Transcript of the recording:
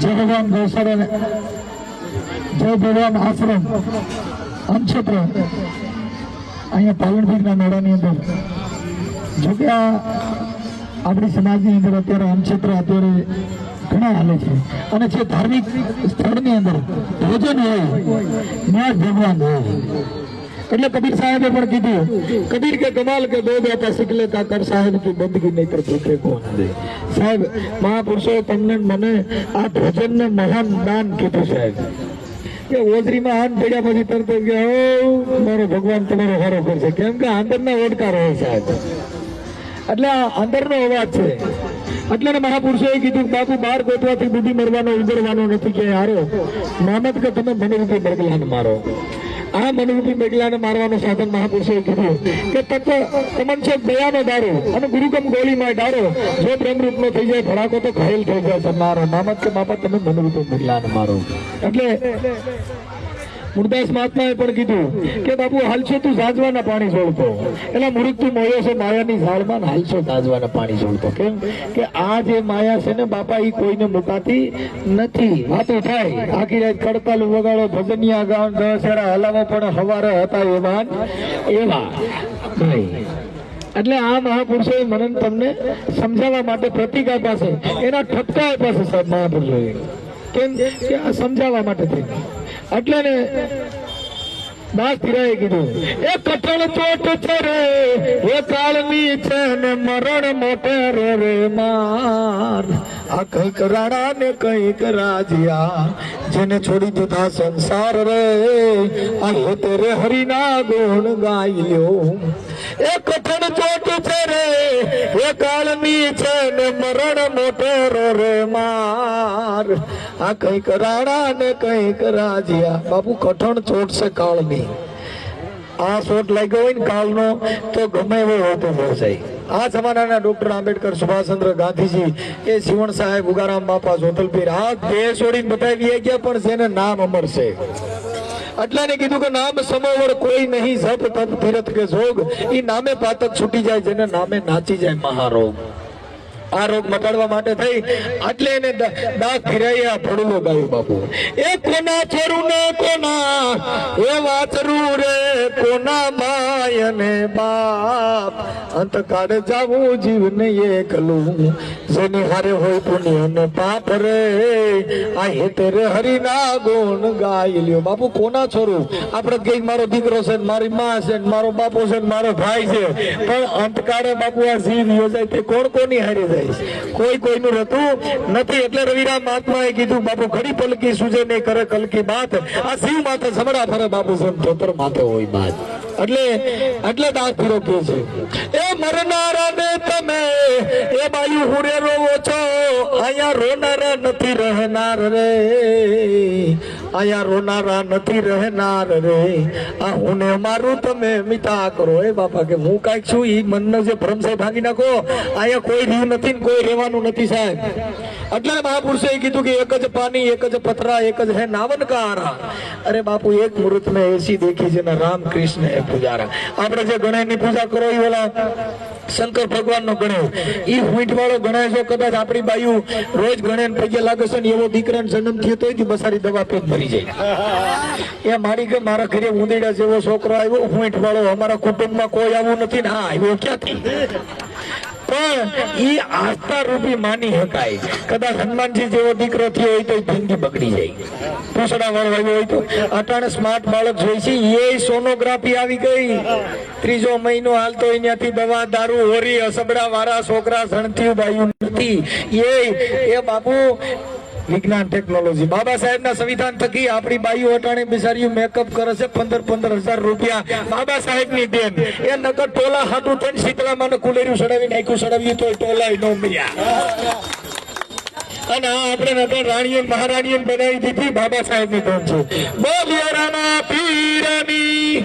જય ભગવાન ગૌશાળા, જય ભગવાન આશ્રમ અનક્ષેત્ર અહીંયા પાલનપુરના મેળાની અંદર જોકે આ આપણી સમાજની અંદર અત્યારે અનક્ષેત્ર અત્યારે ઘણા હાલે છે અને જે ધાર્મિક સ્થળની અંદર ભોજન હોય ત્યાં ભગવાન હોય એટલે કબીર સાહેબે પણ કીધું, કબીર કે કમાલ કે દો બેટા શીખ લે કાકર સાહેબ की બંદગી નહીં તો ભૂખે કોણ દે। સાહેબ મહાપુરુષો તમને મને આ ભોજનને મહાન દાન કીધું સાહેબ કે ઓજરીમાં હાથ પડ્યા પછી તરત કે મારો ભગવાન તમારો હારો કરશે, કેમ કે અંદરના ઓડકાર હોય સાહેબ, એટલે આ અંદરનો અવાજ છે। એટલે મહાપુરુષોએ કીધું બાપુ બહાર ગોતવાથી બુદ્ધિ મરવાનો ઉગરવાનો નથી કે હારો મામત કે તમે મનરૂપી બગલાને મારો। આ મનરૂપી બગલાને મારવાનું સાધન મહાપુરુષોએ કીધું કે તમન છે દયાનો દારો અને ગુરુકમ ગોળીમાં ડારો, જો બ્રહ્મરૂપનો થઈ જાય ફડાકો તો ઘાયલ થઈ જાય મારો મામત કે બાપા તમે મનરૂપી બગલાને મારો। એટલે મુરદાસ મહાત્માએ પણ કીધું કે બાપુ હાલશો તું જાજવાના પાણી છોડતો, એટલે મૂર્ખ તું મોયો છે માયાની ઝાડમાં હાલશો જાજવાના પાણી છોડતો, કેમ કે આ જે માયા છે ને બાપા એ કોઈને મુકાતી નથી। વાતો થાય આખી રાત કડતાલ વગાડો ભજનિયા ગાવ દસેડા હલાવો પણ હવારે હતા એવા નહીં। એટલે આ મહાપુરુષોએ મને તમને સમજાવવા માટે પ્રતિક આપ્યા છે, એના ઠપકા આપ્યા છે સાહેબ મહાપુરુષોએ, કેમ કે આ સમજાવવા માટે થઈ। એટલે ને દાસ પીરાએ કીધું એ કઠણ ચોટ છે રે એ કાળની છે ને મરણ મોટે રે માર, આ કઈક રાણા ને કઈક રાજ્યા જેને છોડી દીધા સંસાર રે, આ હોતે રે હરિના ગુણ ગાઈ લ્યો। એ કઠણ ચોટ છે રે એ કાળની છે ને મરણ મોટે રે માર, આ કઈક રાણા ને કઈક રાજ્યા। બાપુ કઠણ ચોટ છે કાળની, આ ચોટ લાગ્યો હોય ને કાળનો તો ગમે એવો હોય તો જાય। આ જમાનાના ડોક્ટર આંબેડકર, સુભાષચંદ્ર ગાંધીજી, એ શિવણ સાહેબ, ઉગારામ બાપા, જોતલપીર આ બે છોડીને બતાવી ગયા, પણ જેને નામ અમર છે। એટલે ને કીધું કે નામ સમોવર કોઈ નહીં જપ તપ તીરથ કે જોગ, ઈ નામે પાતક છૂટી જાય જેને નામે નાચી જાય મહારોગ। આ રોગ મટાડવા માટે થઈ એટલે એને દાસ ફિરાઈ આ પડલો ગાયું બાપુ, એ કોના છોરું ને કોના એ વાચરું રે કોના માય ને બાપ, અંત કાઢ જાવું જીવને એકલું જેને હારે હોય પુણ્ય ને પાપ રે, આ હેતે રે હરિના ગુણ ગાઈ લ્યો। બાપુ કોના છોરું આપણે કઈ મારો દીકરો છે, મારી માં છે, મારો બાપો છે, મારો ભાઈ છે, પણ અંત કાળે બાપુ આ જીવ યોજાય તે કોણ કોની હારે જાય, કોઈ કોઈનું રહેતું નથી। એટલે રવિરામ મહાત્માએ કીધું બાપુ ઘડી પલકી સુજે નહીં કરે કલકી બાત, આ શિવ માથે સમડા ફરે બાપુ ધોતર માથે હોય બાત। એટલે દાસ ફીરો કે છે એ મરનારા ને તમે એ બાયુ હુરે રોવો છો, અહીંયા રોનારા નથી રહેનાર રે, અહીંયા રોનારા નથી રહેનાર રે, આ હું મારું તમે મિતા કરો। એ બાપા કે હું કાંઈક છું, ઈ મનનો જે ભ્રમ છે ભાંગી નાખો, અહીંયા કોઈ રહ્યું નથી ને કોઈ રહેવાનું નથી સાહેબ। એટલે મહાપુરુષોએ કીધું કે એક જ પાણી એક જ પથરા એક જ હે નાવન का आरा। अरे बापू एक मुहूर्त में ऐसी देखी जेना राम कृष्ण है पुजारा। આપણે જે ગણેશ ની પૂજા કરો એ ઓલા શંકર ભગવાન નો ગણેશ, ઈ હુંઠ વાળો ગણેશ જો કદાચ આપણી બાયુ રોજ ગણેશ પગે લાગે છે ને એવો દીકરાનો જન્મ થયો તો બસારી દવા પેટ ભરી જાય। એ મારી કે મારા ઘરે ઉંદરડા જેવો છોકરો આવ્યો હુંઠ વાળો, અમારા કુટુંબમાં કોઈ આવું નથી ને હા આવ્યો ક્યાંથી, પણ ઈ આસ્થા રૂપી માની શકાય। કદાચ હનુમાનજી જેવો દીકરો થયો હોય તો જિંદગી બગડી જાય, પૂછડા વાળો આવ્યો હોય તો। અટાણે સ્માર્ટ બાળક જોઈ છે, એ સોનોગ્રાફી આવી ગઈ, ત્રીજો મહિનો હાલતો અહીંયાથી દવા દારૂ હોરી અસબડા વાળા છોકરા સણથી બાયું નથી। એ બાપુ વિજ્ઞાન ટેકનોલોજી બાબા સાહેબ ના સંવિધાન થકી આપણી બાઈઓ અટાણે બિચારીઓ મેકઅપ કરે છે 15,000 રૂપિયા બાબા સાહેબ ની દેન। એ નકર ટોલા હાટું થઈને શીતળામાં કુલેર્યું સડાવી નાખ્યું, સડાવ્યું તો ટોલા નો મળ્યા, અને આપણે નકર રાણીઓ મહારાણીઓ બનાવી દીધી બાબા સાહેબ ની દેન છે। બોલિયા રાણા પીરની।